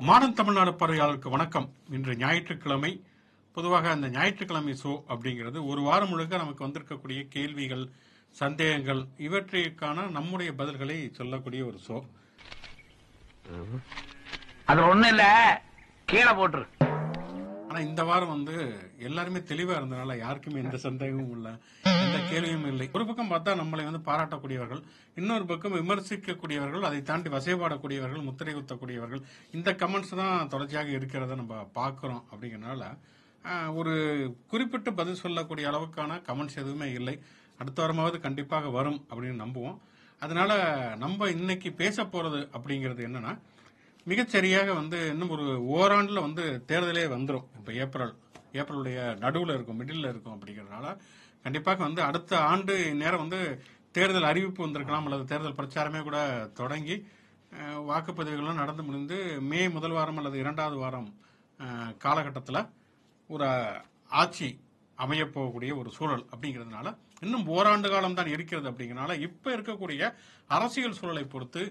Modern Tamil Nadu பார்வையாளருக்கு வணக்கம். இன்று ஞாயிற்றுக்கிழமை. பொதுவாக அந்த ஞாயிற்றுக்கிழமை ஷோ அப்படிங்கிறது ஒரு வாரம் முழுக்க நமக்கு வந்திருக்கக்கூடிய கேள்விகள், சந்தேகங்கள் இவற்றிற்கான நம்முடைய பதில்களை சொல்லக்கூடிய ஒரு ஷோ. அது ஒண்ணு இல்ல, கீழே போட்டுரு. ஆனா இந்த வாரம் எல்லாருமே தெளிவா இருந்தனால யாருக்குமே எந்த சந்தேகமும் இல்லை, எந்த கேள்வியும் இல்லை. ஒரு பக்கம் பார்த்தா நம்மளை பாராட்டக்கூடியவர்கள், இன்னொரு பக்கம் விமர்சிக்கக்கூடியவர்கள், அதை தாண்டி வசைபாடக்கூடியவர்கள், முத்திரை குத்தக்கூடியவர்கள், இந்த கமெண்ட்ஸ் தான் தொடர்ச்சியாக இருக்கிறத நம்ம பார்க்கிறோம். அப்படிங்கறனால ஒரு குறிப்பிட்டு பதில் சொல்லக்கூடிய அளவுக்கான கமெண்ட்ஸ் எதுவுமே இல்லை. அடுத்த வாரமாவது கண்டிப்பாக வரும் அப்படின்னு நம்புவோம். அதனால நம்ம இன்னைக்கு பேச போறது அப்படிங்கிறது என்னன்னா, மிகச்சரியாக இன்னும் ஒரு ஓராண்டுல தேர்தலே வந்துடும். இப்ப ஏப்ரலுடைய நடுவுல இருக்கும், மிடில் இருக்கும். அப்படிங்கறதுனால கண்டிப்பாக அடுத்த ஆண்டு நேரம் தேர்தல் அறிவிப்பு வந்திருக்கலாம், அல்லது தேர்தல் பிரச்சாரமே கூட தொடங்கி வாக்குப்பதிவுகள்லாம் நடந்து முடிந்து மே முதல் வாரம் அல்லது இரண்டாவது வாரம் காலகட்டத்தில் ஒரு ஆட்சி அமையப்போகக்கூடிய ஒரு சூழல். அப்படிங்கிறதுனால இன்னும் ஓராண்டு காலம் தான் இருக்கிறது. அப்படிங்கிறதுனால இப்ப இருக்கக்கூடிய அரசியல் சூழலை பொறுத்து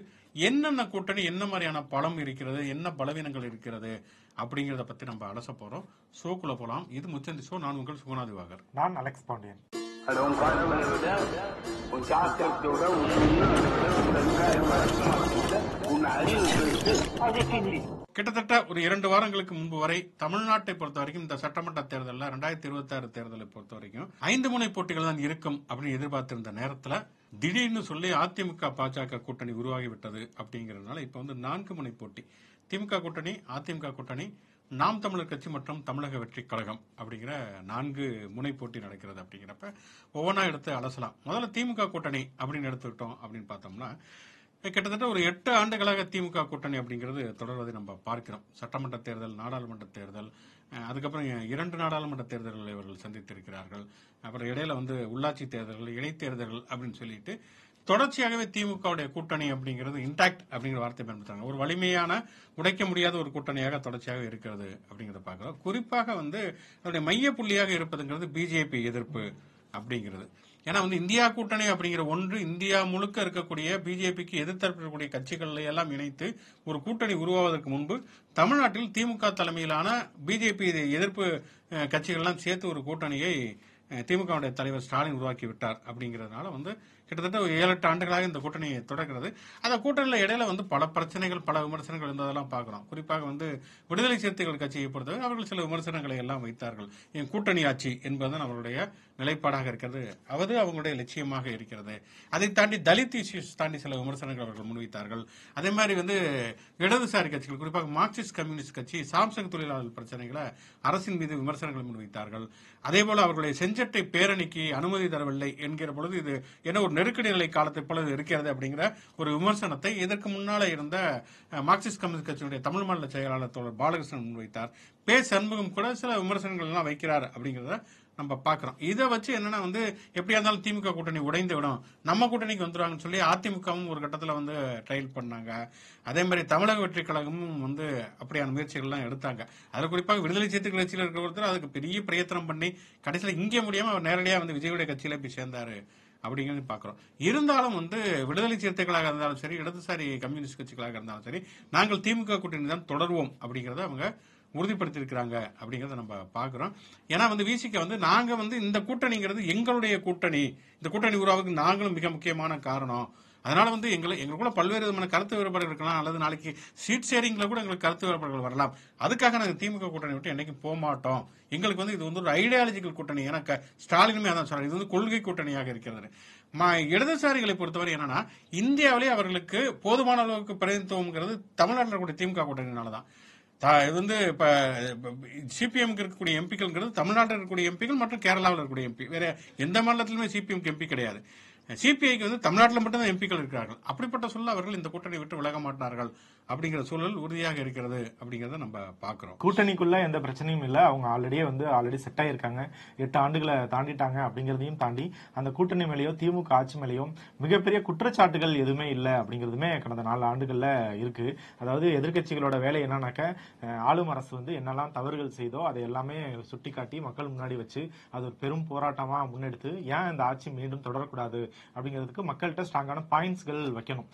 என்னென்ன கூட்டணி, என்ன மாதிரியான பலம் இருக்கிறது, என்ன பலவீனங்கள் இருக்கிறது அப்படிங்கறத பத்தி நம்ம அலச போறோம். ஷோக்குள்ள போலாம். இது முச்சந்தி ஷோ. நான் உங்கள் சுகுணா திவாகர். நான் அலெக்ஸ் பாண்டியன். கிட்டத்தட்ட ஒரு 2 வாரங்களுக்கு முன்பு வரை தமிழ்நாட்டை பொறுத்த வரைக்கும் இந்த சட்டமன்ற தேர்தலில் 2026 தேர்தலை பொறுத்த வரைக்கும் 5 முனை போட்டிகள் தான் இருக்கும் அப்படின்னு எதிர்பார்த்திருந்த நேரத்தில் திடீர்னு சொல்லி அதிமுக பாஜக கூட்டணி உருவாகிவிட்டது. அப்படிங்கறதுனால இப்ப 4 முனை போட்டி, திமுக கூட்டணி, அதிமுக கூட்டணி, நாம் தமிழர் கட்சி மற்றும் தமிழக வெற்றி கழகம் அப்படிங்கிற 4 முனை போட்டி நடக்கிறது. அப்படிங்கிறப்ப ஒவ்வொன்றா எடுத்து அலசலாம். முதல்ல திமுக கூட்டணி அப்படின்னு எடுத்துக்கிட்டோம் அப்படின்னு பார்த்தோம்னா, கிட்டத்தட்ட ஒரு 8 ஆண்டுகளாக திமுக கூட்டணி அப்படிங்கிறது தொடர்வதை நம்ம பார்க்கிறோம். சட்டமன்ற தேர்தல், நாடாளுமன்ற தேர்தல், அதுக்கப்புறம் 2 நாடாளுமன்ற தேர்தல்களை இவர்கள் சந்தித்திருக்கிறார்கள். அப்புறம் இடையில உள்ளாட்சி தேர்தல்கள், இடைத்தேர்தல்கள் அப்படின்னு சொல்லிட்டு தொடர்ச்சியாகவே திமுகவுடைய கூட்டணி அப்படிங்கிறது இன்டாக்ட் அப்படிங்கிற வார்த்தை பயன்படுத்துறாங்க. ஒரு வலிமையான, உடைக்க முடியாத ஒரு கூட்டணியாக தொடர்ச்சியாக இருக்கிறது அப்படிங்கறத பார்க்கிறோம். குறிப்பாக அதனுடைய மைய புள்ளியாக இருப்பதுங்கிறது பிஜேபி எதிர்ப்பு அப்படிங்கிறது. ஏன்னா இந்தியா கூட்டணி அப்படிங்கிற ஒன்று இந்தியா முழுக்க இருக்கக்கூடிய பிஜேபிக்கு எதிர்த்தரப்பு இருக்கக்கூடிய கட்சிகளை எல்லாம் இணைத்து ஒரு கூட்டணி உருவாவதற்கு முன்பு தமிழ்நாட்டில் திமுக தலைமையிலான பிஜேபி எதிர்ப்பு கட்சிகள்லாம் சேர்த்து ஒரு கூட்டணியை திமுகவுடைய தலைவர் ஸ்டாலின் உருவாக்கி விட்டார். அப்படிங்கறதுனால கிட்டத்தட்ட ஒரு 7-8 ஆண்டுகளாக இந்த கூட்டணி தொடர்கிறது. அந்த கூட்டணியில இடையில பல பிரச்சனைகள், பல விமர்சனங்கள் இருந்ததெல்லாம் பார்க்கிறோம். குறிப்பாக விடுதலை சிறுத்தைகள் கட்சியை பொறுத்தவரை அவர்கள் சில விமர்சனங்களை எல்லாம் வைத்தார்கள். என் கூட்டணி ஆட்சி என்பதுதான் அவருடைய நிலைப்பாடாக இருக்கிறது, அது அவங்களுடைய லட்சியமாக இருக்கிறது. அதை தாண்டி தலித் இஷ்யூஸ் தாண்டி சில விமர்சனங்கள் அவர்கள் முன்வைத்தார்கள். அதே மாதிரி இடதுசாரி கட்சிகள், குறிப்பாக மார்க்சிஸ்ட் கம்யூனிஸ்ட் கட்சி சாம்சங் தொழிலாளர் பிரச்சனைகளை அரசின் மீது விமர்சனங்கள் முன்வைத்தார்கள். அதே போல அவர்களுடைய செஞ்சட்டை பேரணிக்கு அனுமதி தரவில்லை என்கிற பொழுது இது என்ன ஒரு நெருக்கடி நிலை காலத்தை போல இருக்கிறது அப்படிங்கிற ஒரு விமர்சனத்தை இதற்கு முன்னால இருந்த மார்க்சிஸ்ட் கம்யூனிஸ்ட் கட்சியினுடைய தமிழ் மாநில செயலாளர் தோழர் பாலகிருஷ்ணன் முன்வைத்தார். பே சண்முகம் கூட சில விமர்சனங்கள் எல்லாம் வைக்கிறார் அப்படிங்கறத நம்ம பாக்குறோம். இதை வச்சு என்னன்னா எப்படியா இருந்தாலும் திமுக கூட்டணி உடைந்து விடும், நம்ம கூட்டணிக்கு வந்துருவாங்கன்னு சொல்லி அதிமுகவும் ஒரு கட்டத்துல ட்ரையல் பண்ணாங்க. அதே மாதிரி தமிழக வெற்றி கழகமும் அப்படியான முயற்சிகள் எல்லாம் எடுத்தாங்க. அதுல குறிப்பாக விடுதலை சிறுத்தைகள் கட்சியில் இருக்கிற ஒருத்தர் அதுக்கு பெரிய பிரயத்தனம் பண்ணி கடைசியில இங்கே முடியாம அவர் நேரடியா விஜயுடைய கட்சியில போய் சேர்ந்தாரு அப்படிங்கிறது பாக்குறோம். இருந்தாலும் விடுதலை சிறுத்தைகளாக இருந்தாலும் சரி, இடதுசாரி கம்யூனிஸ்ட் கட்சிகளாக இருந்தாலும் சரி, நாங்கள் திமுக கூட்டணி தான் தொடர்வோம் அப்படிங்கறத அவங்க உறுதிப்படுத்தி இருக்கிறாங்க அப்படிங்கறத நம்ம பாக்குறோம். ஏன்னா விசிக நாங்க இந்த கூட்டணிங்கிறது எங்களுடைய கூட்டணி, இந்த கூட்டணி உருவாவுக்கு நாங்களும் மிக முக்கியமான காரணம். அதனால எங்களுக்குள்ள பல்வேறு விதமான கருத்து வேறுபாடுகள் இருக்கலாம், அல்லது நாளைக்கு சீட் ஷேரிங்ல கூட எங்களுக்கு கருத்து வேறுபாடுகள் வரலாம். அதுக்காக நாங்க திமுக கூட்டணி விட்டு என்னைக்கும் போக மாட்டோம். எங்களுக்கு இது ஒரு ஐடியாலஜிக்கல் கூட்டணி. ஏன்னா ஸ்டாலினுமே அதான் சொல்றாரு, இது கொள்கை கூட்டணியாக இருக்கிறது. இடதுசாரிகளை பொறுத்தவரை என்னன்னா, இந்தியாவிலே அவர்களுக்கு போதுமான அளவுக்கு பிரதிநிதித்துவம்ங்கிறது தமிழ்நாட்டில் இருக்கக்கூடிய திமுக கூட்டணினாலதான். இப்ப சிபிஎம் இருக்கக்கூடிய எம்பிக்கள் தமிழ்நாட்டில் இருக்கக்கூடிய எம்பிக்கள் மற்றும் கேரளாவில் இருக்கக்கூடிய எம்பி, வேற எந்த மாநிலத்திலுமே சிபிஎம் எம்பி கிடையாது. சிபிஐக்கு தமிழ்நாட்டில் மட்டும்தான் எம்பிக்கள் இருக்கிறார்கள். அப்படிப்பட்ட சூழல் அவர்கள் இந்த கூட்டணி விட்டு விலக மாட்டார்கள் அப்படிங்கிற சூழல் உறுதியாக இருக்கிறது அப்படிங்கறத நம்ம பாக்குறோம். கூட்டணிக்குள்ள எந்த பிரச்சனையும் இல்ல, அவங்க ஆல்ரெடி செட் ஆயிருக்காங்க, 8 ஆண்டுகளை தாண்டிட்டாங்க. அப்படிங்கறதையும் தாண்டி அந்த கூட்டணி மேலேயோ திமுக ஆட்சி மேலேயோ மிகப்பெரிய குற்றச்சாட்டுகள் எதுவுமே இல்லை அப்படிங்கறதுமே கடந்த 4 ஆண்டுகள்ல இருக்கு. அதாவது எதிர்கட்சிகளோட வேலை என்னன்னாக்க, ஆளும் அரசு என்னெல்லாம் தவறுகள் செய்தோ அதை எல்லாமே சுட்டி காட்டி மக்கள் முன்னாடி வச்சு அது ஒரு பெரும் போராட்டமா முன்னெடுத்து ஏன் இந்த ஆட்சி மீண்டும் தொடரக்கூடாது அப்படிங்கிறதுக்கு மக்கள்கிட்ட ஸ்ட்ராங்கான பாயிண்ட்ஸ்கள் வைக்கணும்.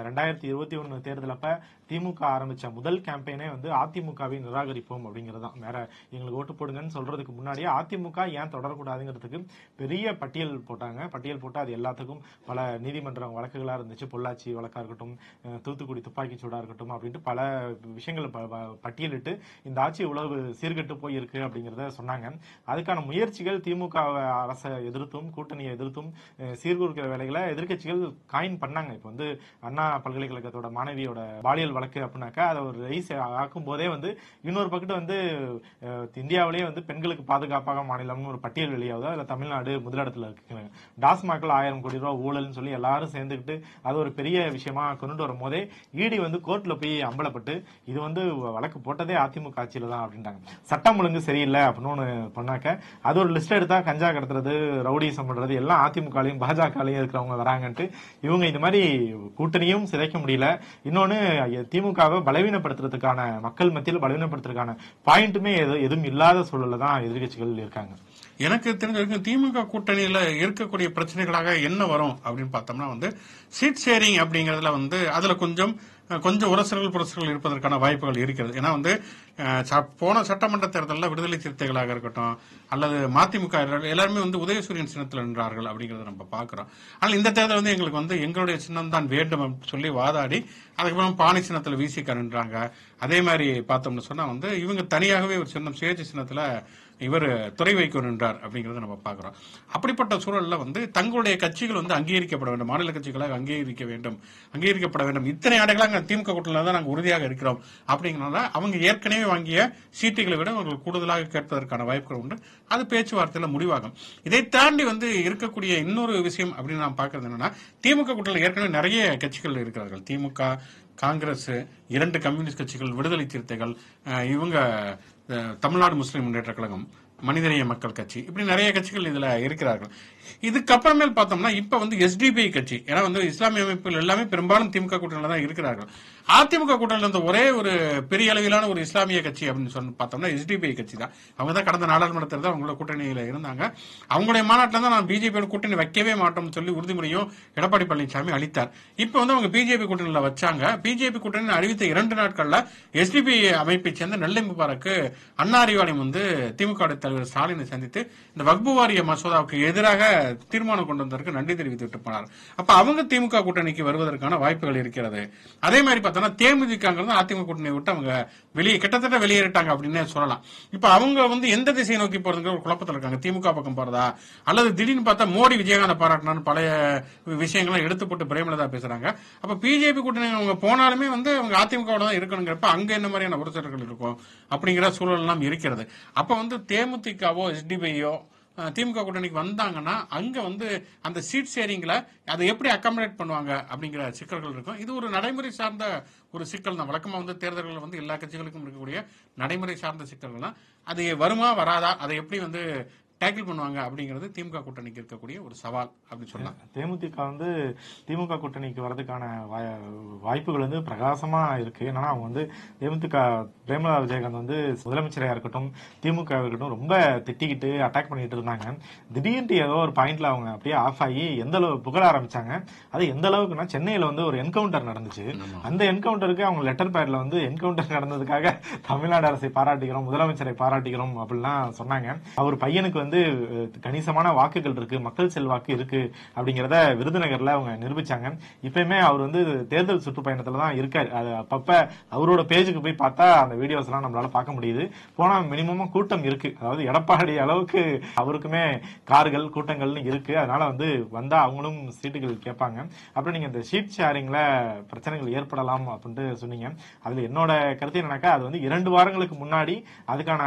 2021 தேர்தல் அப்ப திமுக ஆரம்பிச்ச முதல் கேம்பெயினே வந்து அதிமுகவை நிராகரிப்போம் அப்படிங்கிறது தான். வேற எங்களுக்கு ஓட்டு போடுங்கன்னு சொல்றதுக்கு முன்னாடியே அதிமுக ஏன் தொடரக்கூடாதுங்கிறதுக்கு பெரிய பட்டியல் போட்டாங்க. பட்டியல் போட்டு அது எல்லாத்துக்கும் பல நீதிமன்ற வழக்குகளா இருந்துச்சு. பொள்ளாச்சி வழக்கா இருக்கட்டும், தூத்துக்குடி துப்பாக்கி சூடா இருக்கட்டும் அப்படின்ட்டு பல விஷயங்களை பட்டியலிட்டு இந்த ஆட்சி உழவு சீர்கெட்டு போய் இருக்கு அப்படிங்கறத சொன்னாங்க. அதுக்கான முயற்சிகள் திமுக அரசை எதிர்த்தும் கூட்டணியை எதிர்த்தும் சீர்குலைக்கிற வேலைகளை எதிர்கட்சிகள் காயின் பண்ணாங்க. இப்ப வந்து அண்ணா பல்கலைக்கழகத்தோட மாணவியோட பாலியல் வழக்கு அப்படின்னாக்கா அதை ஒரு ரைஸ் ஆக்கும் போதே வந்து இன்னொரு பக்கத்து வந்து இந்தியாவிலேயே வந்து பெண்களுக்கு பாதுகாப்பாக மாநிலம்னு ஒரு பட்டியல் வெளியாகுது. அதுல தமிழ்நாடு முதலிடத்துல இருக்கு. டாஸ்மாக்ல 1000 கோடி ரூபாய் ஊழல்னு சொல்லி எல்லாரும் சேர்ந்துக்கிட்டு அது ஒரு பெரிய விஷயமா கொண்டு வரும் போதே இடி வந்து கோர்ட்ல போய் அம்பலப்பட்டு இது வந்து வழக்கு போட்டதே அதிமுக ஆட்சியில தான் அப்படின்ட்டாங்க. சட்டம் ஒழுங்கு சரியில்லை அப்படின்னு பண்ணாக்க அது ஒரு லிஸ்ட் எடுத்தா கஞ்சா கடத்துறது, ரவுடிசம் பண்றது எல்லாம் அதிமுகலையும் பாஜகலையும் இருக்கிறவங்க வராங்கன்ட்டு இவங்க இந்த மாதிரி கூட்டணியும் சிதைக்க முடியல. இன்னொன்னு திமுகவை பலவீனப்படுத்துறதுக்கான மக்கள் மத்தியில் பலவீனப்படுத்துறதுக்கான பாயிண்ட்டுமே எதுவும் இல்லாத சூழல்ல தான் எதிர்கட்சிகள் இருக்காங்க. எனக்கு தெரிஞ்ச வரைக்கும் திமுக கூட்டணியில இருக்கக்கூடிய பிரச்சனைகளாக என்ன வரும் அப்படின்னு பார்த்தோம்னா வந்து சீட் ஷேரிங் அப்படிங்கறதுல வந்து அதுல கொஞ்சம் உரசல்கள் புரசல்கள் இருப்பதற்கான வாய்ப்புகள் இருக்கிறது. ஏன்னா வந்து போன சட்டமன்ற தேர்தலில் விடுதலை சிறுத்தைகளாக இருக்கட்டும் அல்லது மதிமுக எல்லாருமே வந்து உதயசூரியன் சின்னத்தில் நின்றார்கள் அப்படிங்கறத நம்ம பாக்குறோம். ஆனால் இந்த தேர்தல் வந்து எங்களுக்கு வந்து எங்களுடைய சின்னம் தான் வேண்டும் சொல்லி வாதாடி அதுக்கப்புறம் பானை சின்னத்தில் விசிக நின்றாங்க. அதே மாதிரி பார்த்தோம்னு சொன்னா வந்து இவங்க தனியாகவே ஒரு சின்னம் சுயேட்சை சின்னத்துல இவர் துறை வைக்க நின்றார் அப்படிங்கறத நம்ம பாக்குறோம். அப்படிப்பட்ட சூழல்ல வந்து தங்களுடைய கட்சிகள் வந்து அங்கீகரிக்கப்பட வேண்டும், மாநில கட்சிகளாக அங்கீகரிக்கப்பட வேண்டும். இத்தனை ஆண்டுகளாக திமுக கூட்டணியில தான் நாங்கள் உறுதியாக இருக்கிறோம் அப்படிங்கறத அவங்க ஏற்கனவே வாங்கிய சீட்டுகளை விட அவர்கள் கூடுதலாக கேட்பதற்கான வாய்ப்புகள் உண்டு. அது பேச்சுவார்த்தையில முடிவாகும். இதை தாண்டி வந்து இருக்கக்கூடிய இன்னொரு விஷயம் அப்படின்னு நான் பாக்குறது என்னன்னா திமுக கூட்டணியில் ஏற்கனவே நிறைய கட்சிகள் இருக்கிறார்கள். திமுக, காங்கிரஸ், 2 கம்யூனிஸ்ட் கட்சிகள், விடுதலை சிறுத்தைகள், இவங்க தமிழ்நாடு முஸ்லிம் முன்னேற்ற கழகம், மனிதநேய மக்கள் கட்சி, இப்படி நிறைய கட்சிகள் இதுல இருக்கிறார்கள். இதுக்கப்புறமேல் பார்த்தோம்னா இப்ப வந்து எஸ்டிபிஐ கட்சி, ஏன்னா வந்து இஸ்லாமிய அமைப்புகள் எல்லாமே பெரும்பாலும் திமுக கூட்டணியில தான் இருக்கிறார்கள். அதிமுக கூட்டணியில் இருந்த ஒரே ஒரு பெரிய அளவிலான ஒரு இஸ்லாமிய கட்சி அப்படின்னு சொல்லி பார்த்தோம்னா எஸ்டிபிஐ கட்சி தான். அவங்க தான் கடந்த நாடாளுமன்ற தேர்தல் அவங்களோட கூட்டணியில இருந்தாங்க. அவங்களுடைய மாநாட்டில் தான் நான் பிஜேபியோட கூட்டணி வைக்கவே மாட்டோம்னு சொல்லி உறுதிமொழியும் எடப்பாடி பழனிசாமி அளித்தார். இப்ப வந்து அவங்க பிஜேபி கூட்டணியில வச்சாங்க. பிஜேபி கூட்டணி அறிவித்த 2 நாட்கள்ல எஸ்டிபிஐ அமைப்பை சேர்ந்த நெல்லை முபாரக்கு அண்ணா அறிவாலயம் வந்து திமுக தலைவர் ஸ்டாலினை சந்தித்து இந்த வக்பு வாரிய மசோதாவுக்கு எதிராக தீர்மானம் கொண்டு வந்ததற்கு நன்றி தெரிவித்துவிட்டு போனார். அப்ப அவங்க திமுக கூட்டணிக்கு வருவதற்கான வாய்ப்புகள் இருக்கிறது. அதே மாதிரி பார்த்தோம்னா தேமுதிக அதிமுக கூட்டணியை விட்டு அவங்க கிட்டத்தட்ட வெளியேறிட்டாங்க அப்படின்னு சொல்லலாம். இப்ப அவங்க வந்து எந்த திசையை நோக்கி போறதுங்கிற ஒரு குழப்பத்தில் இருக்காங்க. திமுக பக்கம் போறதா அல்லது திடீர்னு பார்த்தா மோடி விஜயகாந்த பாராட்டினான்னு பழைய விஷயங்களை எடுத்து போட்டு பிரேமலதா பேசுறாங்க. அப்ப பிஜேபி கூட்டணி அவங்க போனாலுமே வந்து அவங்க அதிமுக தான் இருக்கணுங்கிறப்ப அங்க என்ன மாதிரியான உறுச்சல்கள் இருக்கும் அப்படிங்கிற சூழல் எல்லாம் இருக்கிறது. அப்ப வந்து தேமுதிகவோ எஸ்டிபிஐயோ திமுக கூட்டணிக்கு வந்தாங்கன்னா அங்க வந்து அந்த சீட் ஷேரிங்ல அதை எப்படி அகாமடேட் பண்ணுவாங்க அப்படிங்கிற சிக்கல்கள் இருக்கும். இது ஒரு நடைமுறை சார்ந்த ஒரு சிக்கல் தான். வழக்கமா வந்து தேர்தல்கள் வந்து எல்லா கட்சிகளுக்கும் இருக்கக்கூடிய நடைமுறை சார்ந்த சிக்கல்கள் தான். அது வருமா வராதா, அதை எப்படி வந்து டேக்கிள் பண்ணுவாங்க அப்படிங்கிறது திமுக கூட்டணிக்கு இருக்கக்கூடிய ஒரு சவால் அப்படின்னு சொல்லலாம். தேமுதிக வந்து திமுக கூட்டணிக்கு வரதுக்கான வாய்ப்புகள் வந்து பிரகாசமா இருக்கு. ஏன்னா அவங்க வந்து தேமுதிக பிரேமலதா விஜயகாந்த் வந்து முதலமைச்சரையா இருக்கட்டும் திமுக இருக்கட்டும் ரொம்ப திட்டிக்கிட்டு அட்டாக் பண்ணிட்டு இருந்தாங்க. திடீர்னு ஏதோ ஒரு பாயிண்ட்ல அவங்க அப்படியே ஆஃப் ஆகி எந்த அளவு புகழ ஆரம்பிச்சாங்க. அது எந்த அளவுக்குன்னா சென்னையில வந்து ஒரு என்கவுண்டர் நடந்துச்சு. அந்த என்கவுண்டருக்கு அவங்க லெட்டர் பேட்ல வந்து என்கவுண்டர் நடந்ததுக்காக தமிழ்நாடு அரசை பாராட்டுகிறோம், முதலமைச்சரை பாராட்டுகிறோம் அப்படிலாம் சொன்னாங்க. அவர் பையனுக்கு வந்து கணிசமான வாக்குகள் இருக்கு, மக்கள் செல்வாக்கு இருக்கு அப்படிங்கறத விருதுநகர்ல அவங்க நிரூபிச்சாங்க. இப்பயுமே அவர் வந்து தேர்தல் சுற்றுப்பயணத்துல தான் இருக்காரு. அப்பப்ப அவரோட பேஜுக்கு போய் பார்த்தா அந்த வீடியோஸ் எல்லாம் நம்மளால பார்க்க முடியுது. போனா மினிமமா கூட்டம் இருக்கு. அதாவது எடப்பாடி அளவுக்கு அவருக்குமே கார்கள் கூட்டங்கள்னு இருக்கு. அதனால வந்து வந்தா அவங்களும் சீட்டுகள் கேட்பாங்க. அப்புறம் நீங்க இந்த சீட் ஷேரிங்ல பிரச்சனைகள் ஏற்படலாம் அப்படின்ட்டு சொன்னீங்க. அதுல என்னோட கருத்து என்னன்னாக்கா அது வந்து 2 வாரங்களுக்கு முன்னாடி அதுக்கான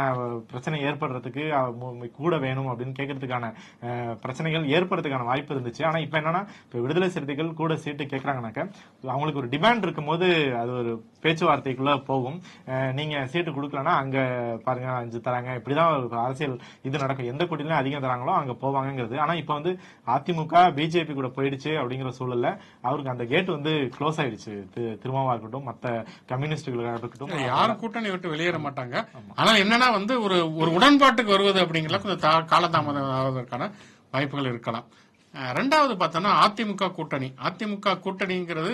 பிரச்சனை ஏற்படுறதுக்கு கூட வேணும் அப்படின்னு கேட்கறதுக்கான பிரச்சனைகள் ஏற்படுறதுக்கான வாய்ப்பு இருந்துச்சு. ஆனா இப்ப என்னன்னா இப்ப விடுதலை சிறுத்தைகள் கூட சீட்டு கேட்கறாங்கனாக்க அவங்களுக்கு ஒரு டிமாண்ட் இருக்கும் போது அது ஒரு பேச்சுவார்த்தைக்குள்ள போகும். நீங்க சீட்டு கொடுக்கலன்னா அங்க பாருங்க 5 தராங்க, இப்படிதான் ஒரு அரசியல் இது நடக்கும். எந்த கூட்டணியிலும் அதிகம் தராங்களோ அங்க போவாங்கிறது. ஆனா இப்ப வந்து அதிமுக பிஜேபி கூட போயிடுச்சு அப்படிங்கிற சூழல்ல அவருக்கு அந்த கேட் வந்து க்ளோஸ் ஆயிடுச்சு. திருமாவா இருக்கட்டும் மத்த கம்யூனிஸ்டுகளாக இருக்கட்டும் யாரும் கூட்டணி விட்டு வெளியேற மாட்டாங்க. ஆனா என்னன்னா வந்து ஒரு உடன்பாட்டுக்கு வருவது அப்படிங்கிற கொஞ்சம் காலதாமதம் ஆவதற்கான வாய்ப்புகள் இருக்கலாம். ரெண்டாவது பார்த்தோம்னா அதிமுக கூட்டணி. அதிமுக கூட்டணிங்கிறது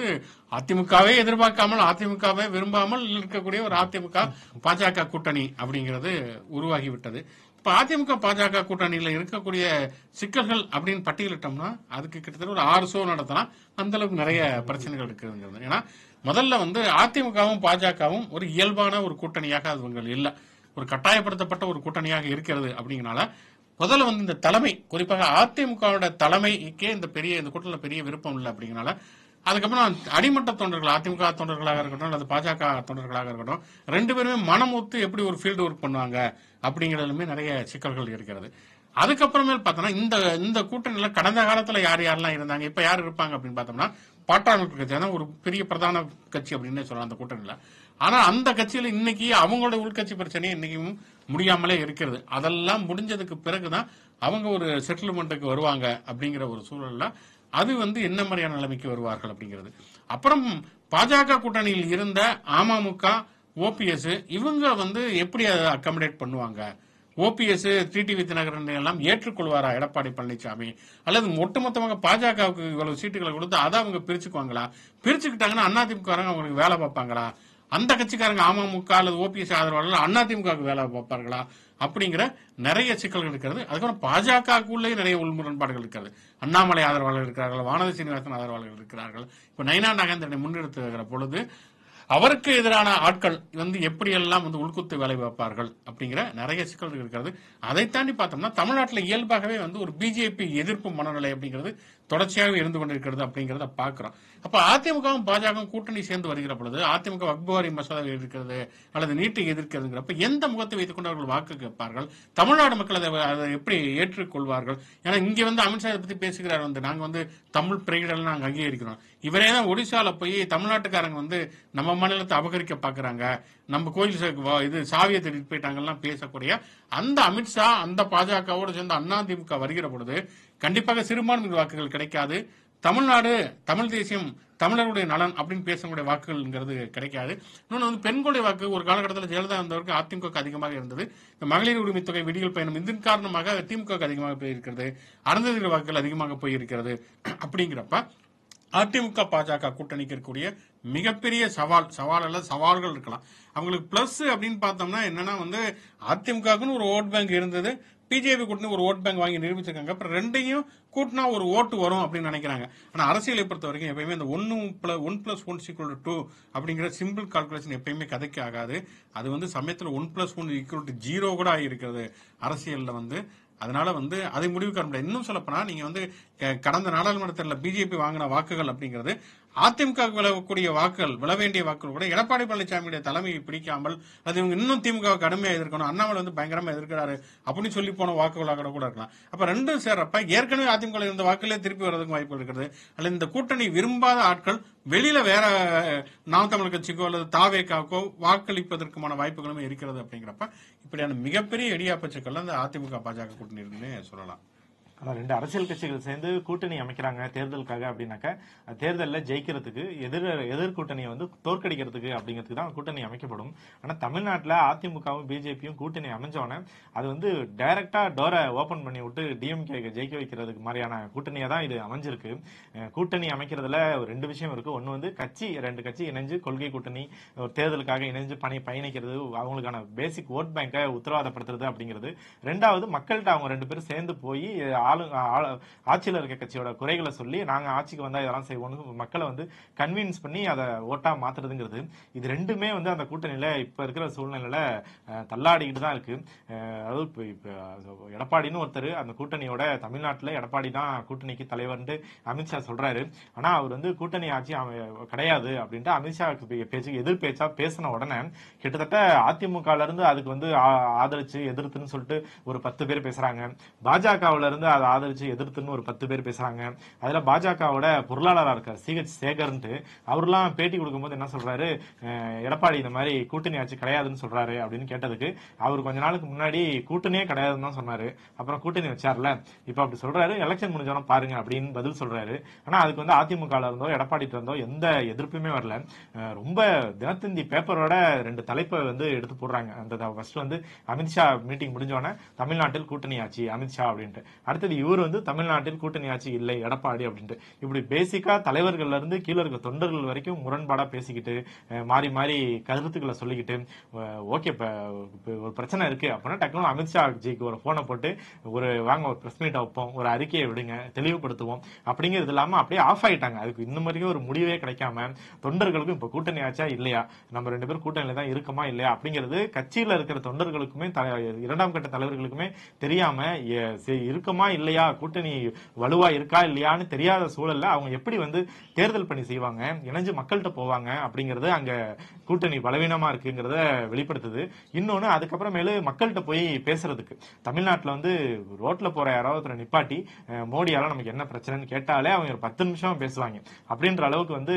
அதிமுகவே எதிர்பார்க்காமல், அதிமுகவே விரும்பாமல் இருக்கக்கூடிய ஒரு அதிமுக பாஜக கூட்டணி அப்படிங்கிறது உருவாகிவிட்டது. இப்ப அதிமுக பாஜக கூட்டணியில இருக்கக்கூடிய சிக்கல்கள் அப்படின்னு பட்டியலிட்டோம்னா அதுக்கு கிட்டத்தட்ட ஒரு 6 ஷோ நடத்தலாம். அந்த அளவுக்கு நிறைய பிரச்சனைகள் இருக்குங்கிறது. ஏன்னா முதல்ல அதிமுகவும் பாஜகவும் ஒரு இயல்பான ஒரு கூட்டணியாக அது இல்ல, ஒரு கட்டாயப்படுத்தப்பட்ட ஒரு கூட்டணியாக இருக்கிறது. அப்படிங்கனால முதல்ல இந்த தலைமை, குறிப்பாக அதிமுகவோட தலைமைக்கே இந்த கூட்டணியில பெரிய விருப்பம் இல்லை. அப்படிங்கனால அதுக்கப்புறம் அடிமட்ட தொண்டர்கள், அதிமுக தொண்டர்களாக இருக்கட்டும் அல்லது பாஜக தொண்டர்களாக இருக்கட்டும், 2 பேருமே மனமூத்து எப்படி ஒரு ஃபீல்டு ஒர்க் பண்ணுவாங்க அப்படிங்கறதுலுமே நிறைய சிக்கல்கள் இருக்கிறது. அதுக்கப்புறமேல் பார்த்தோம்னா இந்த கூட்டணியில கடந்த காலத்துல யாரெல்லாம் இருந்தாங்க, இப்ப யார் இருப்பாங்க அப்படின்னு பார்த்தோம்னா பாட்டாளி கட்சி ஒரு பெரிய பிரதான கட்சி அப்படின்னு சொல்லலாம் அந்த கூட்டணியில. ஆனா அந்த கட்சியில இன்னைக்கு அவங்களோட உள்கட்சி பிரச்சனையே இன்னைக்கும் முடியாமலே இருக்கிறது. அதெல்லாம் முடிஞ்சதுக்கு பிறகுதான் அவங்க ஒரு செட்டில்மெண்ட்டுக்கு வருவாங்க அப்படிங்கிற ஒரு சூழல்ல அது என்ன மாதிரியான நிலைமைக்கு வருவார்கள் அப்படிங்கிறது. அப்புறம் பாஜக கூட்டணியில் இருந்த அமமுக, ஓபிஎஸ் இவங்க எப்படி அதை அக்கமடேட் பண்ணுவாங்க? ஓபிஎஸ், டிடிவி தினகரன் எல்லாம் ஏற்றுக்கொள்வாரா எடப்பாடி பழனிசாமி? அல்லது ஒட்டுமொத்தமாக பாஜகவுக்கு இவ்வளவு சீட்டுகளை கொடுத்து அதை அவங்க பிரிச்சுக்குவாங்களா? பிரிச்சுக்கிட்டாங்கன்னா அதிமுக அவங்களுக்கு வேலை பார்ப்பாங்களா? அந்த கட்சிக்காரங்க அமமுக அல்லது ஓபிஎஸ் ஆதரவாளர்கள் அதிமுகவுக்கு வேலை பார்ப்பார்களா? அப்படிங்கிற நிறைய சிக்கல்கள் இருக்கிறது. அதுக்கப்புறம் பாஜகவுக்குள்ளே நிறைய உள்முரண்பாடுகள் இருக்கிறது. அண்ணாமலை ஆதரவாளர்கள் இருக்கிறார்கள், வானதி சீனிவாசன் ஆதரவாளர்கள் இருக்கிறார்கள். இப்ப நயினா நாகேந்திரனை முன்னெடுத்துகிற பொழுது அவருக்கு எதிரான ஆட்கள் எப்படியெல்லாம் உள்குத்து வேலை வைப்பார்கள் அப்படிங்கிற நிறைய சிக்கல்கள் இருக்கிறது. அதை தாண்டி பார்த்தோம்னா தமிழ்நாட்டில் இயல்பாகவே ஒரு பிஜேபி எதிர்ப்பு மனநிலை அப்படிங்கிறது தொடர்ச்சியாக இருந்து கொண்டிருக்கிறது அப்படிங்கறத பாக்குறோம். அப்ப அதிமுகவும் பாஜகவும் கூட்டணி சேர்ந்து வருகிற பொழுது அதிமுக வக்புவாரி மசோதா எதிர்க்கிறது அல்லது நீட்டை எதிர்க்கிறதுங்கிறப்ப எந்த முகத்தை வைத்துக் கொண்டு அவர்கள் வாக்கு கேட்பார்கள்? தமிழ்நாடு மக்கள் அதை எப்படி ஏற்றுக்கொள்வார்கள்? ஏன்னா இங்க அமித்ஷா இதை பத்தி பேசுகிறார், நாங்க தமிழ் பிரைடல் நாங்க அங்கீகரிக்கிறோம். இவரே தான் ஒடிசால போய் தமிழ்நாட்டுக்காரங்க நம்ம மாநிலத்தை அபகரிக்க பாக்குறாங்க, நம்ம கோயில் இது சாவியை திருட்டு போயிட்டாங்கலாம் பேசக்கூடிய அந்த அமித்ஷா அந்த பாஜகவோடு சேர்ந்து அதிமுக வருகிற பொழுது கண்டிப்பாக சிறுபான்மை வாக்குகள் கிடைக்காது. தமிழ்நாடு, தமிழ் தேசியம், தமிழருடைய நலன் அப்படின்னு பேசக்கூடிய வாக்குகள்ங்கிறது கிடைக்காது. இன்னொன்று பெண்களுடைய வாக்கு ஒரு காலகட்டத்தில் ஜெயலலிதா வந்தவருக்கு அதிமுக அதிகமாக இருந்தது. இந்த மகளிர் உரிமை தொகை விடியல் பயணம் இதன் காரணமாக திமுக அதிகமாக போயிருக்கிறது, அருந்ததியர் வாக்குகள் அதிகமாக போயிருக்கிறது. அப்படிங்கிறப்ப அதிமுக பாஜக கூட்டணிக்கு இருக்கக்கூடிய மிகப்பெரிய சவால் அல்ல சவால்கள் இருக்கலாம். அவங்களுக்கு பிளஸ் அப்படின்னு பார்த்தோம்னா என்னன்னா அதிமுகவுக்குன்னு ஒரு ஓட் பேங்க் இருந்தது, பிஜேபி கூட்டணி ஒரு ஓட் பேங்க் வாங்கி நிரூபிச்சிருக்காங்க. அப்புறம் ரெண்டையும் கூட்டினா ஒரு ஓட்டு வரும் அப்படின்னு நினைக்கிறாங்க. ஆனா அரசியலை பொறுத்த வரைக்கும் எப்பயுமே இந்த 1+1=2 அப்படிங்கிற சிம்பிள் கால்குலேஷன் எப்பயுமே கதைக்கு ஆகாது. அது சமயத்தில் 1+1=0 கூட ஆகியிருக்கிறது அரசியல்ல. அதனால அதை முடிவு காண முடியாது. இன்னும் சொல்லப்போனா நீங்க கடந்த நாடாளுமன்ற தேர்தலில் பிஜேபி வாங்கின வாக்குகள் அப்படிங்கிறது அதிமுக விழக்கூடிய வாக்குகள், விழ வேண்டிய வாக்குகள் கூட எடப்பாடி பழனிசாமியுடைய தலைமையை பிடிக்காமல் அது இவங்க இன்னும் திமுக கடுமையா எதிர்க்கணும், அண்ணாமலை பயங்கரமா எதிர்க்கிறாரு அப்படின்னு சொல்லி போன வாக்குகளாக கூட இருக்கலாம். அப்ப ரெண்டும் சேர்றப்ப ஏற்கனவே அதிமுக இருந்த வாக்குகளே திருப்பி வர்றதுக்கு வாய்ப்பு இருக்கிறது. அல்லது இந்த கூட்டணி விரும்பாத ஆட்கள் வெளியில வேற நாம் தமிழ் கட்சிக்கோ அல்லது தாவேக்காக்கோ வாக்களிப்பதற்குமான வாய்ப்புகளுமே இருக்கிறது. அப்படிங்கிறப்ப இப்படியான மிகப்பெரிய இடியாப்ப சிக்கல் அந்த அதிமுக பாஜக கூட்டணி இருக்குன்னு சொல்லலாம். ஆனா 2 அரசியல் கட்சிகள் சேர்ந்து கூட்டணி அமைக்கிறாங்க தேர்தலுக்காக அப்படின்னாக்க தேர்தலில் ஜெயிக்கிறதுக்கு எதிர் கூட்டணியை தோற்கடிக்கிறதுக்கு அப்படிங்கிறதுக்கு தான் கூட்டணி அமைக்கப்படும். ஆனா தமிழ்நாட்டில் அதிமுகவும் பிஜேபியும் கூட்டணி அமைஞ்சோன்னே அது டைரக்டா டோரை ஓபன் பண்ணி விட்டு டிஎம்கே ஜெயிக்க வைக்கிறதுக்கு மாதிரியான கூட்டணியா தான் இது அமைஞ்சிருக்கு. கூட்டணி அமைக்கிறதுல 2 விஷயம் இருக்கு. ஒன்னு 2 கட்சி இணைஞ்சு கொள்கை கூட்டணி தேர்தலுக்காக இணைஞ்சு பயணிக்கிறது, அவங்களுக்கான பேசிக் ஓட் பேங்கை உத்தரவாதப்படுத்துறது அப்படிங்கிறது. 2வது மக்கள்கிட்ட அவங்க 2 பேரும் சேர்ந்து போய் ஆட்சியில் இருக்க கட்சியோட குறைகளை சொல்லி நாங்க ஆட்சிக்கு வந்தா இதெல்லாம் செய்வோம்னு மக்களை கன்வின்ஸ் பண்ணி அதை ஓட்டா மாத்துறதுங்கிறது. இது ரெண்டுமே அந்த கூட்டணியில இப்ப இருக்கிற சூழ்நிலையில தள்ளாடிக்கிட்டு தான் இருக்கு. அதாவது இப்ப எடப்பாடின்னு ஒருத்தர் அந்த கூட்டணியோட தமிழ்நாட்டுல எடப்பாடி தான் கூட்டணிக்கு தலைவர்னு அமித்ஷா சொல்றாரு. ஆனா அவர் கூட்டணி ஆட்சி கிடையாது அப்படின்ட்டு அமித்ஷா பேச்சுக்கு எதிர் பேச்சா பேசின உடனே கிட்டத்தட்ட அதிமுக இருந்து அதுக்கு ஆதரிச்சு எதிர்த்துன்னு சொல்லிட்டு ஒரு 10 பேர் பேசுறாங்க. பாஜகவுல இருந்து அதை ஆதரிச்சு எதிர்த்துன்னு ஒரு 10 பேர் பேசுறாங்க. அதுல பாஜகவோட பொருளாளராக இருக்கார் CH சேகர்ன்ட்டு அவர்லாம் பேட்டி கொடுக்கும்போது என்ன சொல்றாரு, எடப்பாடி இந்த மாதிரி கூட்டணி ஆட்சி கிடையாதுன்னு சொல்றாரு அப்படின்னு கேட்டதுக்கு அவர் கொஞ்ச நாளுக்கு முன்னாடி கூட்டணியே கிடையாதுன்னு தான் சொன்னாரு. அப்புறம் கூட்டணி வச்சார்ல, இப்ப அப்படி சொல்றாரு, எலெக்ஷன் முடிஞ்சவன பாருங்க அப்படின்னு பதில் சொல்றாரு. ஆனா அதுக்கு அதிமுக இருந்தோ எடப்பாடி இருந்தோ எந்த எதிர்ப்புமே வரல. ரொம்ப தினத்தந்தி பேப்பரோட 2 தலைப்பை எடுத்து போடுறாங்க. அந்த ஃபர்ஸ்ட் அமித்ஷா மீட்டிங் முடிஞ்சோடனே தமிழ்நாட்டில் கூட்டணி ஆட்சி அமித்ஷா அப்படின்ட்டு, அடுத்து அடுத்தது இவர் வந்து தமிழ்நாட்டில் கூட்டணி ஆட்சி இல்லை எடப்பாடி அப்படின்ட்டு இப்படி பேசிக்கா தலைவர்கள்ல இருந்து கீழே இருக்க தொண்டர்கள் வரைக்கும் முரண்பாடா பேசிக்கிட்டு மாறி மாறி கருத்துக்களை சொல்லிக்கிட்டு ஓகே இப்ப ஒரு பிரச்சனை இருக்கு அப்படின்னா டக்குனு அமித்ஷா ஜிக்கு ஒரு போனை போட்டு வாங்க ஒரு பிரஸ் மீட் வைப்போம், ஒரு அறிக்கையை விடுங்க, தெளிவுபடுத்துவோம் அப்படிங்கிறது இல்லாம அப்படியே ஆஃப் ஆயிட்டாங்க. அதுக்கு இன்னும் வரைக்கும் ஒரு முடிவே கிடைக்காம தொண்டர்களுக்கும் இப்ப கூட்டணி ஆச்சா இல்லையா, நம்ம 2 பேரும் கூட்டணியில தான் இருக்கமா இல்லையா அப்படிங்கிறது கட்சியில இருக்கிற தொண்டர்களுக்குமே இரண்டாம் கட்ட தலைவர்களுக்குமே தெரியாம இருக்குமா இல்லையா, கூட்டணி வலுவா இருக்கா இல்லையான்னு தெரியாத சூழல்ல அவங்க எப்படி வந்து தேர்தல் பணி செய்வாங்க, இணைஞ்சு மக்கள்கிட்ட போவாங்க அப்படிங்கறது அங்க கூட்டணி பலவீனமா இருக்குங்கிறத வெளிப்படுத்துது. இன்னொன்னு அதுக்கப்புறமேலு மக்கள்கிட்ட போய் பேசுறதுக்கு தமிழ்நாட்டுல வந்து ரோட்ல போற யாராவது நிப்பாட்டி மோடியால நமக்கு என்ன பிரச்சனைன்னு கேட்டாலே அவங்க ஒரு 10 நிமிஷம் பேசுவாங்க. அப்படின்ற அளவுக்கு வந்து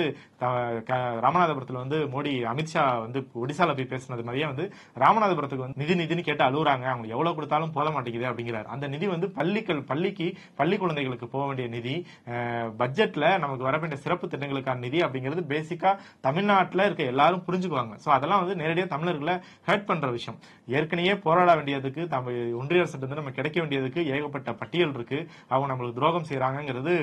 ராமநாதபுரத்துல வந்து மோடி அமித்ஷா வந்து ஒடிசால போய் பேசினது மாதிரியே வந்து ராமநாதபுரத்துக்கு வந்து நிதின்னு கேட்டு அழுகுறாங்க, அவங்க எவ்வளவு கொடுத்தாலும் போத மாட்டேங்குது அப்படிங்கிறாரு. அந்த நிதி வந்து பள்ளி குழந்தைகளுக்கு போக வேண்டிய நிதி, பட்ஜெட்ல நமக்கு வர வேண்டிய சிறப்பு திட்டங்களுக்கான நிதி அப்படிங்கிறது பேசிக்கா தமிழ்நாட்டுல இருக்க எல்லாரும் புரிஞ்சுக்குவாங்க. சோ அதெல்லாம் வந்து நேரடியா தமிழர்களை ஹர்ட் பண்ற விஷயம். ஏற்கனவே போராட வேண்டியதுக்கு ஒன்றிய அரசு நம்ம கிடைக்க வேண்டியதுக்கு ஏகப்பட்ட பட்டியல் இருக்கு. அவங்க நம்மளுக்கு துரோகம் செய்யறாங்கிறது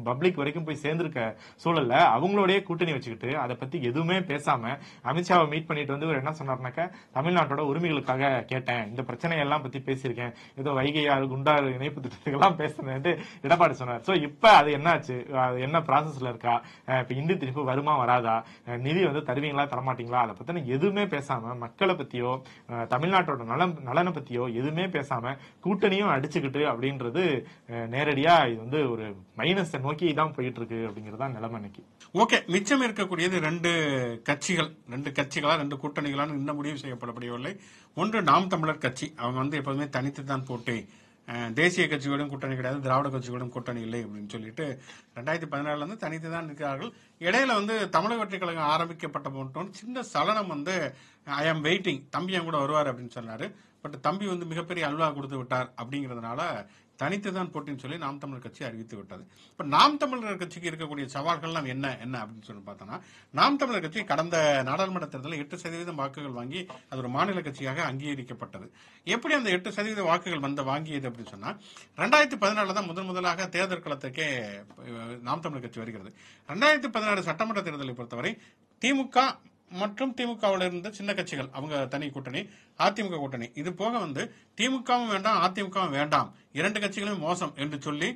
பப்ளிக் வரைக்கும் போய் சேர்ந்திருக்க சூழல்ல அவங்களோடய கூட்டணி வச்சுக்கிட்டு அதை பத்தி எதுவுமே பேசாம அமித்ஷாவை மீட் பண்ணிட்டு வந்து என்ன சொன்னார்னாக்க தமிழ்நாட்டோட உரிமைகளுக்காக கேட்டேன், இந்த பிரச்சனையெல்லாம் பத்தி பேசியிருக்கேன், ஏதோ வைகையாறு குண்டாறு இணைப்பு திட்டத்துக்கெல்லாம் பேசுனேன் எடப்பாடி சொன்னார். சோ இப்ப அது என்னாச்சு, அது என்ன ப்ராசஸ்ல இருக்கா, இப்ப இந்தி திருப்பு வருமா வராதா, நிதி வந்து தருவீங்களா தரமாட்டீங்களா, அதை பத்தி எதுவுமே பேசாம மக்களை பத்தியோ தமிழ்நாட்டோட நலனை பத்தியோ எதுவுமே பேசாம கூட்டணியும் அடிச்சுக்கிட்டு அப்படின்றது நேரடியா இது வந்து ஒரு மைனஸ் நோக்கி தான் போயிட்டு இருக்கு அப்படிங்கறதா நிலைமை இன்னைக்கு. ஓகே, மிச்சம் இருக்கக்கூடியது 2 கட்சிகளா 2 கூட்டணிகளான இன்னும் முடிவு செய்யப்படப்படவில்லை. ஒன்று நாம் தமிழர் கட்சி, அவங்க வந்து எப்போதுமே தனித்து தான் போட்டி, தேசிய கட்சியோடும் கூட்டணி கிடையாது, திராவிட கட்சியோடும் கூட்டணி இல்லை அப்படின்னு சொல்லிட்டு 2014 இருந்து தனித்து தான் இருக்கிறார்கள். இடையில வந்து தமிழக வெற்றி கழகம் ஆரம்பிக்கப்பட்ட போட்டோம் சின்ன சலனம் வந்து ஐ ஆம் வெயிட்டிங், தம்பி என் கூட வருவார் அப்படின்னு சொன்னாரு. பட் தம்பி வந்து மிகப்பெரிய அல்வா கொடுத்து விட்டார் அப்படிங்கறதுனால தனித்து தான் போட்டின்னு சொல்லி நாம் தமிழர் கட்சி அறிவித்து விட்டது. இப்ப நாம் தமிழர் கட்சிக்கு இருக்கக்கூடிய சவால்கள்லாம் என்ன அப்படின்னு சொல்லி பார்த்தோம்னா, நாம் தமிழர் கட்சி கடந்த நாடாளுமன்ற தேர்தலில் 8% வாக்குகள் வாங்கி அது ஒரு மாநில கட்சியாக அங்கீகரிக்கப்பட்டது. எப்படி அந்த 8% வாக்குகள் வாங்கியது அப்படின்னு சொன்னா, 2014 தான் முதலாக தேர்தல் களத்துக்கே நாம் தமிழர் கட்சி வருகிறது. 2016 சட்டமன்ற தேர்தலை பொறுத்தவரை திமுக மற்றும் திமுகவில் இருந்த சின்ன கட்சிகள் அவங்க தனி கூட்டணி, அதிமுக கூட்டணி, இது போக வந்து திமுகவும் வேண்டாம் அதிமுகவும் வேண்டாம், 2 கட்சிகளுமே மோசம் என்று சொல்லி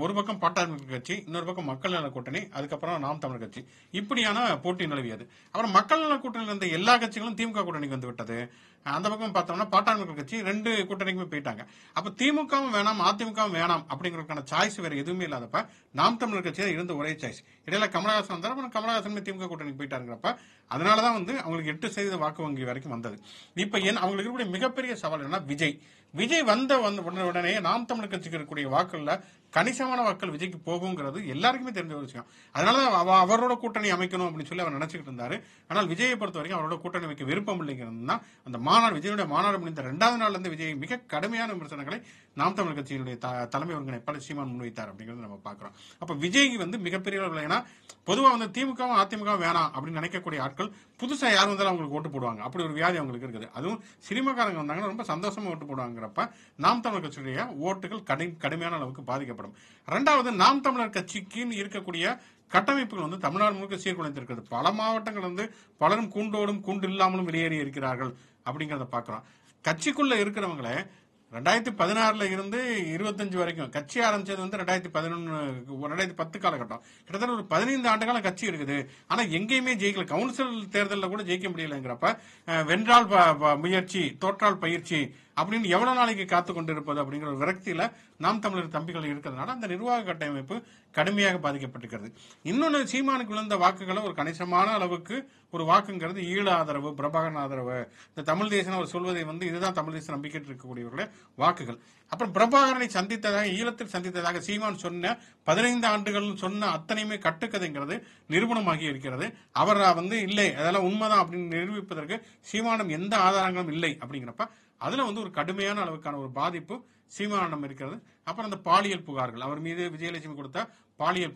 ஒரு பக்கம் பாட்டாளி கட்சி, இன்னொரு பக்கம் மக்கள் நல கூட்டணி, அதுக்கப்புறம் நாம் தமிழர் கட்சி, இப்படியான போட்டி நிலவியது. அப்புறம் மக்கள் நல கூட்டணியில் இருந்த எல்லா கட்சிகளும் திமுக கூட்டணிக்கு வந்து விட்டது. அந்த பக்கம் பார்த்தோம்னா பாட்டாளி கட்சி 2 கூட்டணிக்குமே போயிட்டாங்க. அப்ப திமுகவும் வேணாம் அதிமுகவும் வேணாம் அப்படிங்கிறதுக்கான சாய்ஸ் வேற எதுவுமே இல்லாதப்ப நாம் தமிழர் கட்சி இருந்த ஒரே சாய்ஸ். இடையில கமலஹாசன் வந்தார், அப்புறம் கமலஹாசன் திமுக கூட்டணிக்கு போயிட்டாருங்கிறப்ப அதனாலதான் வந்து அவங்களுக்கு 8% வாக்கு வங்கி வரைக்கும் வந்தது. இப்ப அவங்களுக்கு இருக்கக்கூடிய மிகப்பெரிய சவால் என்ன, விஜய் வந்த உடனே நாம் தமிழர் கட்சிக்கு இருக்கக்கூடிய வாக்குல கணிசமான வாக்கள் விஜய்க்கு போகுங்கிறது எல்லாருக்குமே தெரிஞ்ச ஒரு விஷயம். அதனால அவரோட கூட்டணி அமைக்கணும் அப்படின்னு சொல்லி அவர் நினைச்சுக்கிட்டு இருந்தாரு. ஆனால் விஜயை பொறுத்த வரைக்கும் அவரோட கூட்டணி வைக்க விருப்பம் இல்லைங்கிறது அந்த மாநாடு, விஜயுடைய மாநாடு முடிந்த 2வது நாள்ல இருந்து விஜய் மிக கடுமையான விமர்சனங்களை நாம் தமிழர் கட்சியினுடைய தலைமை ஒருங்கிணைப்பாளர் சீமான் முன்வைத்தார் அப்படிங்கறது நம்ம பாக்குறோம். அப்ப விஜய் வந்து மிகப்பெரிய அளவில், ஏன்னா பொதுவா வந்து திமுகவும் அதிமுகவும் வேணாம் அப்படின்னு நினைக்கக்கூடிய ஆட்கள் புதுசா யார் வந்தாலும் அவங்களுக்கு ஓட்டு போடுவாங்க. அப்படி ஒரு வியாதி அவங்களுக்கு இருக்குது. அதுவும் சினிமாக்காரங்க வந்தாங்கன்னா ரொம்ப சந்தோஷமா ஓட்டு போடுவாங்கிறப்ப நாம் தமிழர் கட்சியுடைய ஓட்டுகள் கடுமையான அளவுக்கு பாதிக்கப்படும். 2வது, நாம் தமிழர் கட்சிக்கு இருக்கக்கூடிய கட்டமைப்புகள் வந்து தமிழ்நாடு முழுக்க சீர்குலைந்திருக்கிறது. பல மாவட்டங்கள் வந்து பலரும் கூண்டோடும் கூண்டு இல்லாமலும் வெளியேறி இருக்கிறார்கள் அப்படிங்கறத பாக்குறோம். கட்சிக்குள்ள இருக்கிறவங்களே 2016 இருந்து 25 வரைக்கும், கட்சி ஆரம்பிச்சது வந்து 2010 காலகட்டம், கிட்டத்தட்ட ஒரு 15 ஆண்டு காலம் கட்சி இருக்குது. ஆனா எங்கேயுமே ஜெயிக்கல. கவுன்சில் தேர்தலில் கூட ஜெயிக்க முடியலங்கிறப்ப வென்றால் முயற்சி தோற்றால் பயிற்சி அப்படின்னு எவ்வளவு நாளைக்கு காத்து கொண்டு இருப்பது அப்படிங்கிற ஒரு விரக்தியில நாம் தமிழர் தம்பிகள் இருக்கிறதுனால அந்த நிர்வாக கட்டமைப்பு கடுமையாக பாதிக்கப்பட்டிருக்கிறது. இன்னொன்னு, சீமானுக்கு விழுந்த வாக்குகளை ஒரு கணிசமான அளவுக்கு ஒரு வாக்குங்கிறது ஈழ ஆதரவு, பிரபாகரன் ஆதரவு, இந்த தமிழ் தேசம் அவர் சொல்வதை வந்து இதுதான் தமிழ் தேசம் நம்பிக்கை இருக்கக்கூடியவர்களுடைய வாக்குகள். அப்புறம் பிரபாகரனை சந்தித்ததாக, ஈழத்தில் சந்தித்ததாக சீமான் சொன்ன 15 ஆண்டுகள் சொன்ன அத்தனையுமே கட்டுக்கதைங்கிறது நிரூபணமாகி இருக்கிறது. அவர் வந்து இல்லை அதெல்லாம் உண்மைதான் அப்படின்னு நிரூபிப்பதற்கு சீமானம் எந்த ஆதாரங்களும் இல்லை அப்படிங்கிறப்ப அதுல வந்து ஒரு கடுமையான அளவுக்கான ஒரு பாதிப்பு சீமானம் இருக்கிறது. அப்புறம் அந்த பாலியல் புகார்கள், அவர் மீது விஜயலட்சுமி கொடுத்த பாலியல்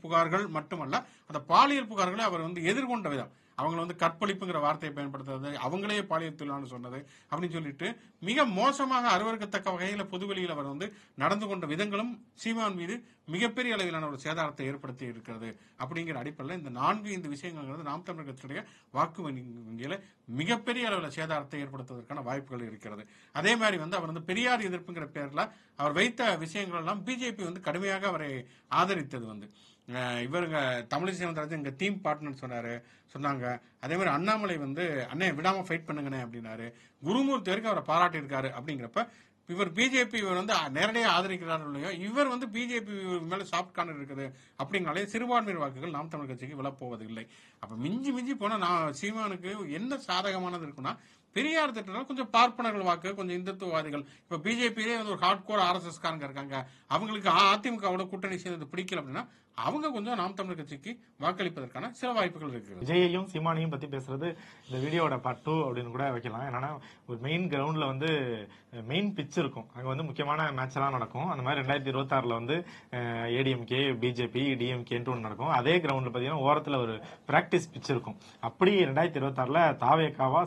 புகார்கள் மட்டுமல்ல, அந்த பாலியல் புகார்களை அவர் வந்து எதிர்கொண்ட விதம், அவங்களை வந்து கற்பழிப்புங்கிற வார்த்தையை பயன்படுத்துறது, அவங்களே பாலியல் தொழிலாளர் சொன்னது அப்படின்னு சொல்லிட்டு மிக மோசமாக அருவருக்கத்தக்க வகையில பொதுவெளியில் அவர் வந்து நடந்து கொண்ட விதங்களும் சீமான் மீது மிகப்பெரிய அளவிலான ஒரு சேதாரத்தை ஏற்படுத்தி இருக்கிறது. அப்படிங்கிற அடிப்படையில் இந்த 4 விஷயங்கள் நாம் தமிழர் கட்சியுடைய வாக்கு வங்கியில மிகப்பெரிய அளவில் சேதாரத்தை ஏற்படுத்துவதற்கான வாய்ப்புகள் இருக்கிறது. அதே மாதிரி வந்து அவர் வந்து பெரியார் எதிர்ப்புங்கிற பேர்ல அவர் வைத்த விஷயங்கள் எல்லாம் பிஜேபி வந்து கடுமையாக அவரை ஆதரித்தது. வந்து இவருங்க தமிழிசை சவுந்தரராஜன் இங்க டீம் பார்ட்னர் சொன்னாங்க. அதே மாதிரி அண்ணாமலை வந்து அண்ணே விடாம ஃபைட் பண்ணுங்கண்ணே அப்படின்னாரு. குருமூர்த்தி வரைக்கும் அவரை பாராட்டி இருக்காரு. அப்படிங்கிறப்ப இவர் பிஜேபி வந்து நேரடியாக ஆதரிக்கிறார் இல்லையோ, இவர் வந்து பிஜேபி மேல சாஃப்ட் கார்னர் இருக்குது அப்படிங்கிறாலே சிறுபான்மையினர் வாக்குகள் நாம் தமிழர் கட்சிக்கு விழப்போவது இல்லை. அப்ப மிஞ்சி போனா நான் சீமானுக்கு என்ன சாதகமானது இருக்குன்னா, பெரியார் திட்டம் கொஞ்சம் பார்ப்பனர்கள் வாக்கு, கொஞ்சம் இந்துத்துவவாதிகள். இப்ப பிஜேபியிலே வந்து ஒரு ஹார்ட் கோர் RSS காரங்க இருக்காங்க, அவங்களுக்கு அதிமுகவோட கூட்டணி சேர்ந்து பிடிக்கல அப்படின்னா அவங்க கொஞ்சம் நாம் தமிழர் கட்சிக்கு வாக்களிப்பதற்கான சில வாய்ப்புகள் இருக்கு. விஜயையும் சீமானையும் பத்தி பேசுறது இந்த வீடியோட பார்ட் 2 அப்படின்னு கூட வைக்கலாம். என்னன்னா ஒரு மெயின் கிரவுண்ட்ல வந்து மெயின் பிட்ச் இருக்கும், அங்க வந்து முக்கியமான மேட்ச் எல்லாம் நடக்கும். அந்த மாதிரி 2026 வந்து ஏடிஎம்கே, பிஜேபி, டிஎம்கேன்ட்டு ஒன்று நடக்கும். அதே கிரவுண்ட்ல பாத்தீங்கன்னா ஓரத்துல ஒரு பிராக்டிஸ் பிட்ச் இருக்கும். அப்படி 2026 தாவேகாவா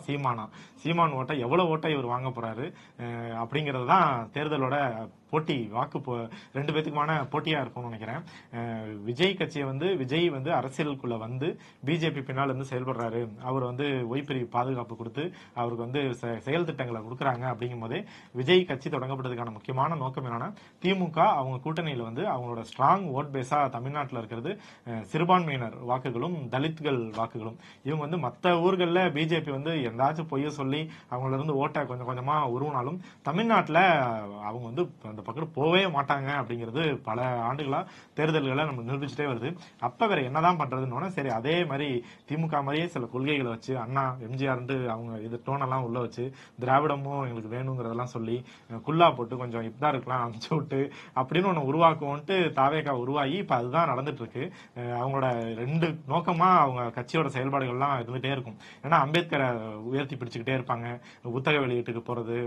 சீமான் ஓட்டை எவ்வளவு ஓட்டை இவர் வாங்க போறாரு அப்படிங்கிறது தான் தேர்தலோட போட்டி. ரெண்டு பேத்துக்குமான போட்டியா இருக்கும்னு நினைக்கிறேன். விஜய் வந்து அரசியலுக்குள்ள வந்து பிஜேபி பின்னால் இருந்து செயல்படுறாரு, அவர் வந்து ஒய்பிரிவு பாதுகாப்பு கொடுத்து அவருக்கு வந்து செயல் திட்டங்களை கொடுக்கறாங்க. அப்படிங்கும் போதே விஜய் கட்சி தொடங்கப்பட்டதுக்கான முக்கியமான நோக்கம் என்னன்னா, திமுக அவங்க கூட்டணியில வந்து அவங்களோட ஸ்ட்ராங் ஓட் பேஸா தமிழ்நாட்டில் இருக்கிறது சிறுபான்மையினர் வாக்குகளும் தலித்கள் வாக்குகளும். இவங்க வந்து மற்ற ஊர்களில் பிஜேபி வந்து எந்தாச்சும் பொய்ய சொல்லி அவங்கள இருந்து ஓட்டை கொஞ்சம் கொஞ்சமா உருவினாலும் தமிழ்நாட்டில் அவங்க வந்து அந்த பக்கம் போவே மாட்டாங்க. அப்படிங்கிறது பல ஆண்டுகளா தேர்தல்களை நம்ம நிரூபிச்சுட்டே வருது. அப்ப வேற என்னதான் பண்றதுன்னு சரி அதே மாதிரி திமுக மாதிரியே சில கொள்கைகளை வச்சு அண்ணா எம்ஜிஆர் அவங்க இது டோனெல்லாம் உள்ள வச்சு திராவிடமும் எங்களுக்கு வேணுங்கிறதெல்லாம் சொல்லி குல்லா போட்டு கொஞ்சம் இப்தாருக்கெல்லாம் அனுப்பிச்சு விட்டு அப்படின்னு ஒண்ணு உருவாக்குவோன்ட்டு தாவேகா உருவாகி இப்ப அதுதான் நடந்துட்டு இருக்கு. அவங்களோட 2 நோக்கமா அவங்க கட்சியோட செயல்பாடுகள்லாம் இருந்துட்டே இருக்கும். ஏன்னா அம்பேத்கரை உயர்த்தி பிடிச்சுக்கிட்டே இருப்பாங்க, புத்தக வெளியீட்டுக்கு போறது,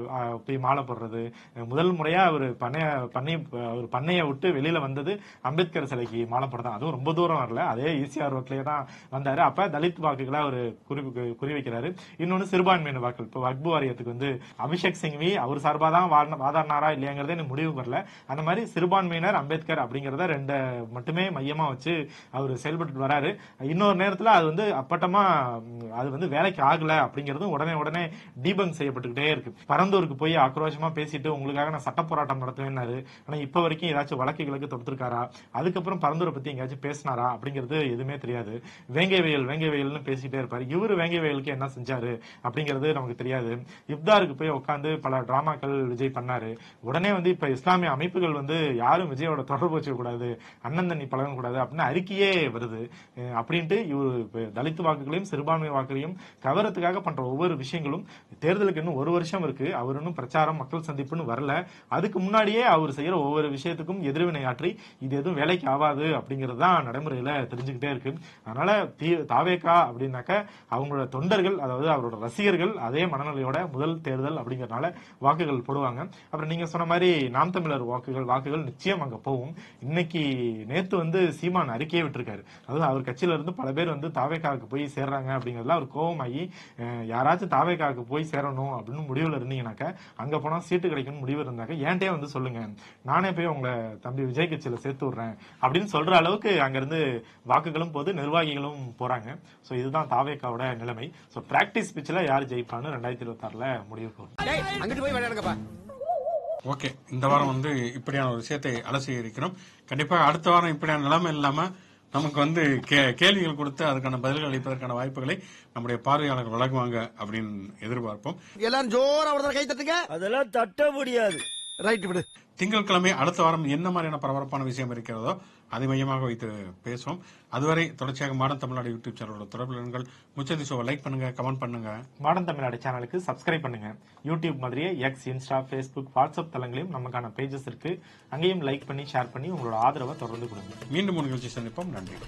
போய் மாலை போடுறது. முதல் முறையா அவர் பண்ணையை விட்டு வெளியில வந்தது அம்பேத்கர் சிலைக்கு மாலை போடுறதான். அதுவும் ரொம்ப தூரம் வரல, அதே ஈசிஆர் ரோட்லயே தான் வந்தாரு. அப்ப தலித் வாக்குகளை அவர் குறி வைக்கிறாரு. இன்னொன்னு சிறுபான்மையினர் வாக்குகள். இப்போ வக்பு வாரியத்துக்கு வந்து அபிஷேக் சிங்வி அவர் சார்பா தான் வாதாடினாரா இல்லையாங்கிறதே எனக்கு முடிவு வரல. அந்த மாதிரி சிறுபான்மையினர் அம்பேத்கர் அப்படிங்கறத 2 மட்டுமே மையமா வச்சு அவர் செயல்பட்டு வராரு. இன்னொரு நேரத்துல அது வந்து அப்பட்டமா அது வந்து வேலைக்கு ஆகல அப்படிங்கறதும் உடனே டீபங்க் செய்யப்பட்டுக்கிட்டே இருக்கு. பரந்தூருக்கு போய் ஆக்ரோஷமா பேசிட்டு உங்களுக்காக நான் சட்ட போராட்டம் நடத்துவேன்னாரு. ஆனா இப்ப வரைக்கும் ஏதாச்சும் வழக்குகளுக்கு தொடுத்திருக்காரா, அதுக்கப்புறம் பரந்தூரை பத்தி எங்கேயாச்சும் பேசினாரா அப்படிங்கிறது எதுவுமே தெரியாது. வேங்கைவயல்னு பேசிட்டே இருப்பாரு. இவரு வேங்கைவயலுக்கு என்ன செஞ்சாரு அப்படிங்கிறது நமக்கு தெரியாது. இப்தாருக்கு போய் உட்காந்து பல டிராமாக்கள் விஜய் பண்ணாரு. உடனே வந்து இப்ப இஸ்லாமிய அமைப்புகள் வந்து யாரும் விஜயோட தொடர்பு வச்சுக்க கூடாது, அண்ணன் தண்ணி பழக கூடாது அப்படின்னு அறிக்கையே வருது. அப்படின்ட்டு இவரு தலித் வாக்குகளையும் சிறுபான்மை வாக்குகளையும் கவரத்துக்காக பண்ற ஒவ்வொரு விஷயங்களும் தேர்தலுக்கு இன்னும் 1 வருஷம் இருக்கு. அவர் இன்னும் பிரச்சாரம் மக்கள் சந்திப்புன்னு வரல. அதுக்கு முன்னாடியே அவர் செய்யற ஒவ்வொரு விஷயத்துக்கும் எதிர்வினை ஆற்றி இது எதுவும் வேலைக்கு ஆகாது அப்படிங்கிறது தான் நடைமுறையில தெரிஞ்சுக்கிட்டே இருக்கு. அதனால தாவேகா அப்படின்னாக்க அவங்களோட தொண்டர்கள், அதாவது அவரோட ரசிகர்கள் அதே மனநிலையோட முதல் தேர்தல் அப்படிங்கறதுனால வாக்குகள் போடுவாங்க. அப்புறம் நீங்க சொன்ன மாதிரி நாம் தமிழர் வாக்குகள் நிச்சயம் அங்க போகும். நேத்து வந்து சீமான் அறிக்கையை விட்டுருக்காரு. அதாவது அவர் கட்சியில இருந்து பல பேர் வந்து தாவேகாவுக்கு போய் சேர்றாங்க அப்படிங்கறதுல அவர் கோபமாகி யாராச்சும் தாவேகாவுக்கு போய் சேரணும் அப்படின்னு முடிவுல இருந்தீங்கன்னாக்க அங்க போனா சீட்டு கிடைக்கணும் முடிவு இருந்தாக்க ஏன்டே வந்து சொல்லுங்க, நானே போய் உங்களை தம்பி விஜய் கட்சியில சேர்த்து விடுறேன் அப்படின்னு சொல்ற அளவுக்கு அங்க இருந்து வாக்குகளும் போது நிர்வாகிகளும் போறாங்க. சோ இதுதான் தாவேகாவோட நிலைமை. சோ பிராக்டிஸ் பிட்ச்ல யார் ஜெயிப்பான்னு 2026 முடிவு போகும். ஓகே, இந்த வாரம் வந்து இப்படியான ஒரு விஷயத்தை அலசி இருக்கிறோம். கண்டிப்பா அடுத்த வாரம் இப்படியான நிலைமை இல்லாம நமக்கு வந்து கேள்விகள் கொடுத்து அதுக்கான பதில்கள் அளிப்பதற்கான வாய்ப்புகளை நம்முடைய பார்வையாளர்கள் வழங்குவாங்க அப்படின்னு எதிர்பார்ப்போம். எல்லாரும் ஜோரா கை தட்டுங்க. அதெல்லாம் தட்ட முடியாது. ரைட் விடு. திங்கட்கிழமை அடுத்த வாரம் என்ன மாதிரியான பரபரப்பான விஷயம் இருக்கிறதோ அதை மையமாக வைத்து பேசுவோம். அதுவரை தொடர்ச்சியாக மாடர்ன் தமிழ்நாடு யூடியூப் சேனலோட தொடர்பு இருங்கள். முச்சந்தி ஷோவை லைக் பண்ணுங்க, கமெண்ட் பண்ணுங்க. மாடர்ன் தமிழ்நாடு சேனலுக்கு சப்ஸ்கிரைப் பண்ணுங்க. யூடியூப் மாதிரியே எக்ஸ், இன்ஸ்டா, பேஸ்புக், வாட்ஸ்அப் தளங்களையும் நமக்கான பேஜஸ் இருக்கு. அங்கேயும் லைக் பண்ணி ஷேர் பண்ணி உங்களோட ஆதரவை தொடர்ந்து கொடுங்க. மீண்டும் ஒரு நிகழ்ச்சி சந்திப்போம். நன்றி.